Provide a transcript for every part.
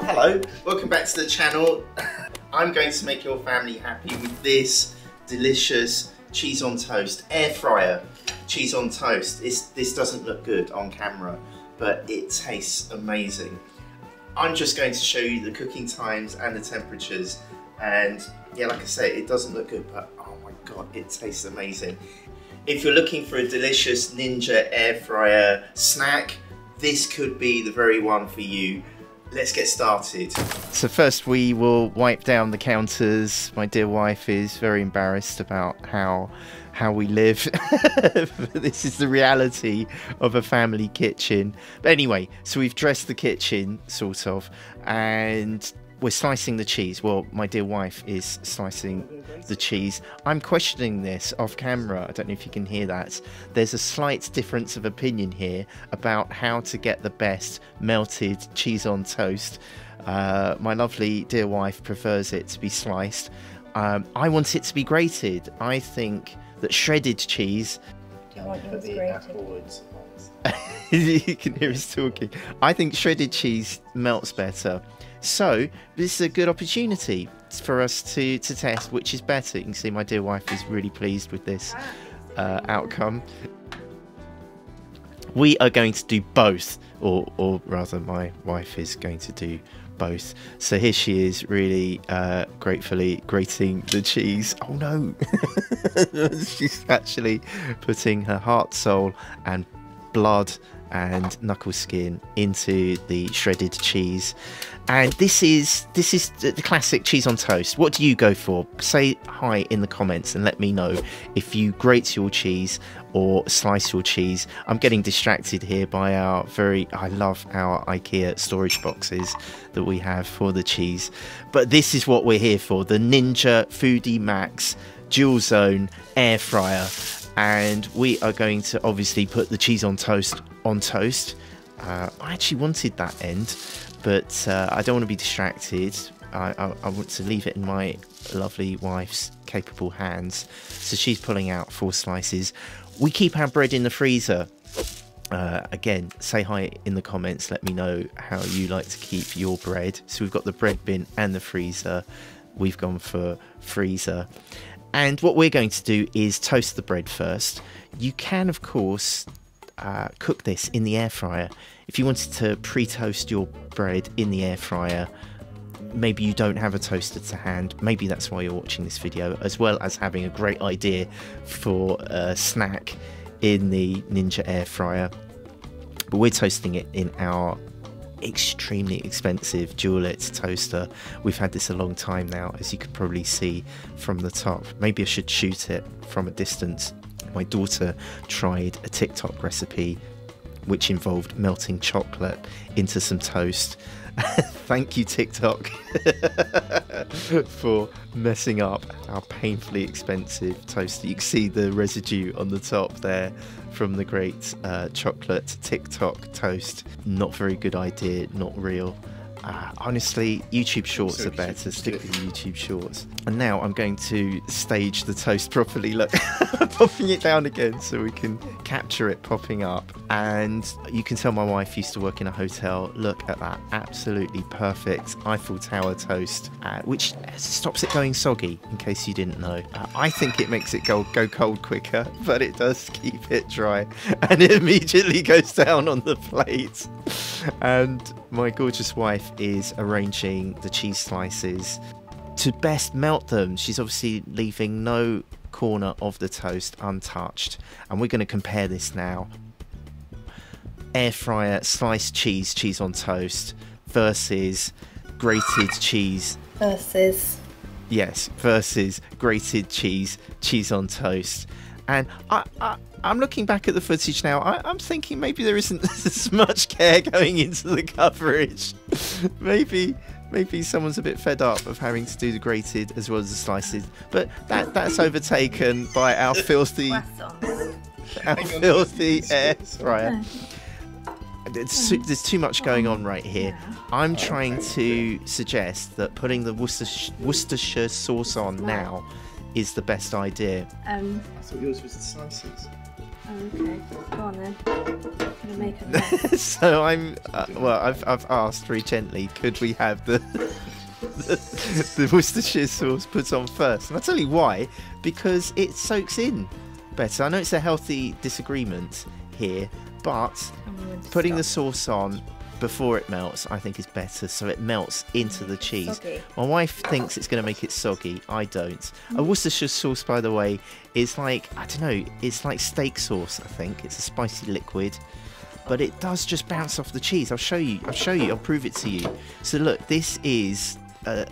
Hello, welcome back to the channel. I'm going to make your family happy with this delicious cheese on toast air fryer. Cheese on toast. This doesn't look good on camera, but it tastes amazing. I'm just going to show you the cooking times and the temperatures, and yeah, like I say, it doesn't look good, but oh my god, it tastes amazing. If you're looking for a delicious Ninja air fryer snack, this could be the very one for you. Let's get started. So first we will wipe down the counters. My dear wife is very embarrassed about how we live. This is the reality of a family kitchen. But anyway, so we've dressed the kitchen, sort of, and we're slicing the cheese. Well, my dear wife is slicing the cheese. I'm questioning this off camera. I don't know if you can hear that. There's a slight difference of opinion here about how to get the best melted cheese on toast. My lovely dear wife prefers it to be sliced. I want it to be grated. I think that shredded cheese... Do you want yours grated? You can hear us talking. I think shredded cheese melts better. So this is a good opportunity for us to test which is better. You can see my dear wife is really pleased with this outcome. We are going to do both, or rather my wife is going to do both. So here she is, really gratefully grating the cheese. Oh no! She's actually putting her heart, soul and blood and knuckle skin into the shredded cheese. And this is the classic cheese on toast. What do you go for? Say hi in the comments and let me know if you grate your cheese or slice your cheese. I'm getting distracted here by I love our IKEA storage boxes that we have for the cheese. But this is what we're here for, the Ninja Foodi Max Dualzone Air Fryer. And we are going to obviously put the cheese on toast. I actually wanted that end, but I don't want to be distracted. I want to leave it in my lovely wife's capable hands. So she's pulling out 4 slices. We keep our bread in the freezer. Again, say hi in the comments. Let me know how you like to keep your bread. So we've got the bread bin and the freezer. We've gone for freezer. And what we're going to do is toast the bread first. You can, of course, cook this in the air fryer. If you wanted to pre-toast your bread in the air fryer, maybe you don't have a toaster to hand. Maybe that's why you're watching this video, as well as having a great idea for a snack in the Ninja air fryer. But we're toasting it in our extremely expensive Dualit toaster. We've had this a long time now, as you could probably see from the top. Maybe I should shoot it from a distance. My daughter tried a TikTok recipe which involved melting chocolate into some toast. Thank you, TikTok, for messing up our painfully expensive toaster. You can see the residue on the top there from the great chocolate TikTok toast. Not very good idea, not real. Honestly, YouTube Shorts are better. Stick with YouTube Shorts. And now I'm going to stage the toast properly. Look, popping it down again so we can capture it popping up. And you can tell my wife used to work in a hotel. Look at that absolutely perfect Eiffel Tower toast, which stops it going soggy, in case you didn't know. I think it makes it go cold quicker, but it does keep it dry. And it immediately goes down on the plate. And my gorgeous wife is arranging the cheese slices to best melt them. She's obviously leaving no corner of the toast untouched. And we're going to compare this now. Air fryer sliced cheese on toast versus grated cheese. Versus grated cheese on toast. And I'm looking back at the footage now. I'm thinking maybe there isn't as much care going into the coverage. Maybe someone's a bit fed up of having to do the grated as well as the slices. But that's overtaken by our filthy air fryer. There's too much going on right here. I'm trying to suggest that putting the Worcestershire sauce on now is the best idea. I thought yours was the slices. Oh, okay. Go on then. I'm gonna make a mess. So I'm, well, I've asked very gently, could we have the Worcestershire sauce put on first? And I'll tell you why, because it soaks in better. I know it's a healthy disagreement here, but putting the sauce on before it melts, I think is better, so it melts into the cheese. Soggy. My wife thinks it's going to make it soggy. I don't. A Worcestershire sauce, by the way, is like, I don't know, it's like steak sauce, I think. It's a spicy liquid, but it does just bounce off the cheese. I'll show you. I'll prove it to you. So look, this is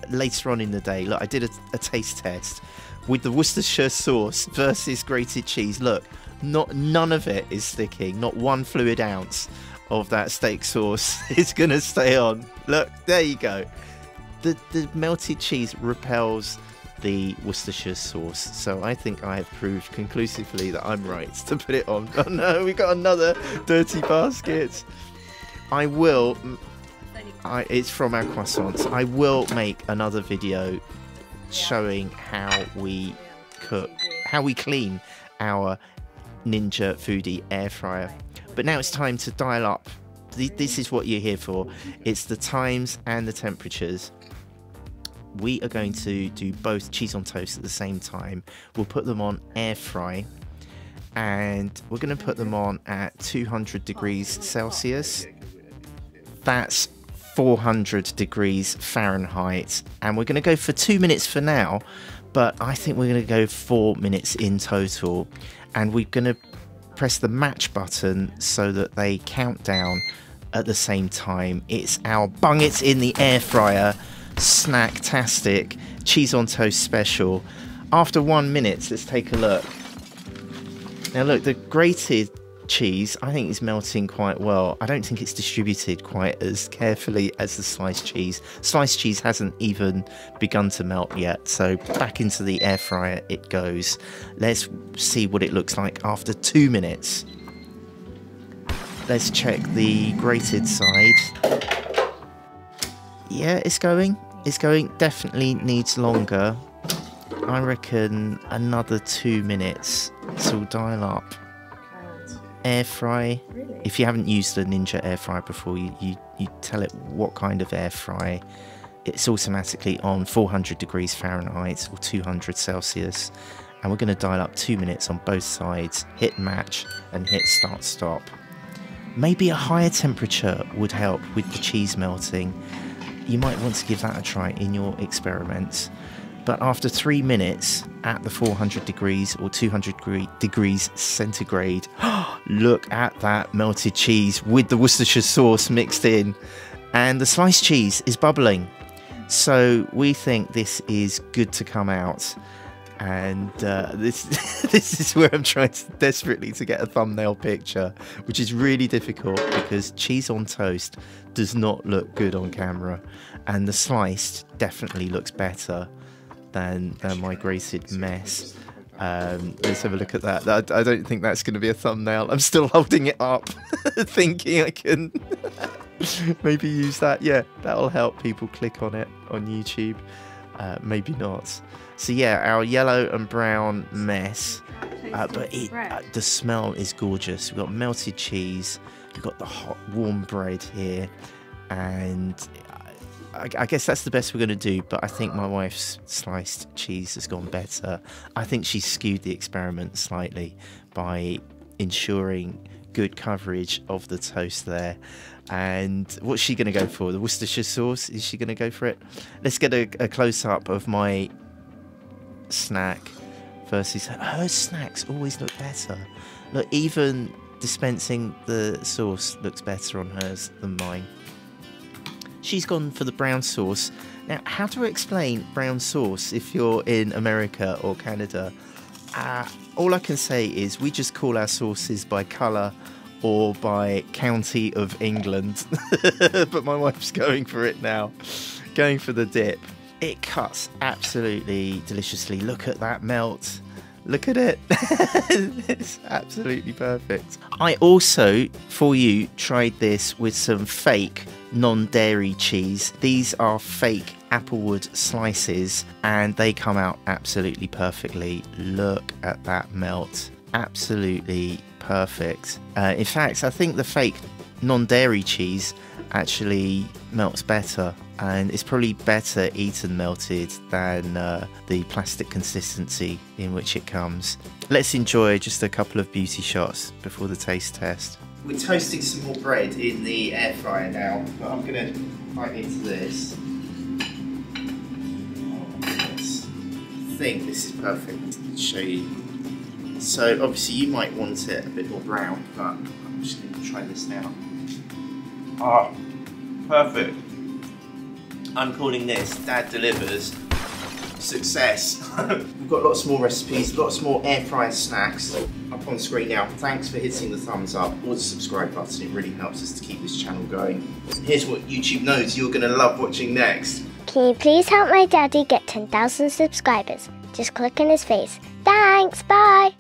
later on in the day. Look, I did a taste test with the Worcestershire sauce versus grated cheese. Look, none of it is sticking. Not one fluid ounce of that steak sauce is gonna stay on. Look, there you go. The melted cheese repels the Worcestershire sauce, so I think I have proved conclusively that I'm right to put it on. Oh no, we got another dirty basket. I will. It's from our croissants. I will make another video showing how we cook, how we clean our Ninja Foodi Air Fryer. But now it's time to dial up. This is what you're here for. It's the times and the temperatures. We are going to do both cheese on toast at the same time. We'll put them on air fry, and we're going to put them on at 200 degrees Celsius. That's 400 degrees Fahrenheit, and we're going to go for 2 minutes for now, but I think we're going to go 4 minutes in total, and we're going to press the match button so that they count down at the same time. It's our Bung It in the Air Fryer Snacktastic cheese on toast special. After 1 minute, let's take a look. Now look, the grated cheese I think is melting quite well. I don't think it's distributed quite as carefully as the sliced cheese. Sliced cheese hasn't even begun to melt yet, so back into the air fryer it goes. Let's see what it looks like after 2 minutes. Let's check the grated side. Yeah, it's going. Definitely needs longer. I reckon another 2 minutes, so we'll dial up. Air fry. Really? If you haven't used a Ninja air fryer before, you tell it what kind of air fry. It's automatically on 400 degrees Fahrenheit or 200 Celsius, and we're going to dial up 2 minutes on both sides, hit match and hit start stop. Maybe a higher temperature would help with the cheese melting. You might want to give that a try in your experiments. But after 3 minutes at the 400 degrees or 200 degrees centigrade, look at that melted cheese with the Worcestershire sauce mixed in, and the sliced cheese is bubbling. So we think this is good to come out, and this is where I'm trying desperately to get a thumbnail picture, which is really difficult because cheese on toast does not look good on camera, and the sliced definitely looks better than my grated mess. Let's have a look at that. I don't think that's going to be a thumbnail. I'm still holding it up thinking I can maybe use that. Yeah, that'll help people click on it on YouTube. Maybe not. So yeah, our yellow and brown mess, but the smell is gorgeous. We've got melted cheese, we've got the hot warm bread here, and I guess that's the best we're going to do, but I think my wife's sliced cheese has gone better. I think she's skewed the experiment slightly by ensuring good coverage of the toast there. And what's she going to go for? The Worcestershire sauce? Is she going to go for it? Let's get a close-up of my snack versus her snacks. Always look better. Look, even dispensing the sauce looks better on hers than mine. She's gone for the brown sauce. Now, how do I explain brown sauce if you're in America or Canada? All I can say is we just call our sauces by colour or by county of England. But my wife's going for it now. Going for the dip. It cuts absolutely deliciously. Look at that melt. Look at it. It's absolutely perfect. I also, for you, tried this with some fake non-dairy cheese. These are fake applewood slices, and they come out absolutely perfectly. Look at that melt. Absolutely perfect. In fact, I think the fake non-dairy cheese actually melts better, and it's probably better eaten melted than the plastic consistency in which it comes. Let's enjoy just a couple of beauty shots before the taste test. We're toasting some more bread in the air fryer now, but I'm going to bite into this. I think this is perfect to show you. So obviously you might want it a bit more brown, but I'm just going to try this now. Ah, perfect. I'm calling this Dad Delivers success. We've got lots more recipes, lots more air fryer snacks up on screen now. Thanks for hitting the thumbs up or the subscribe button. It really helps us to keep this channel going. Here's what YouTube knows you're going to love watching next. Can you please help my daddy get 10,000 subscribers? Just click on his face. Thanks, bye!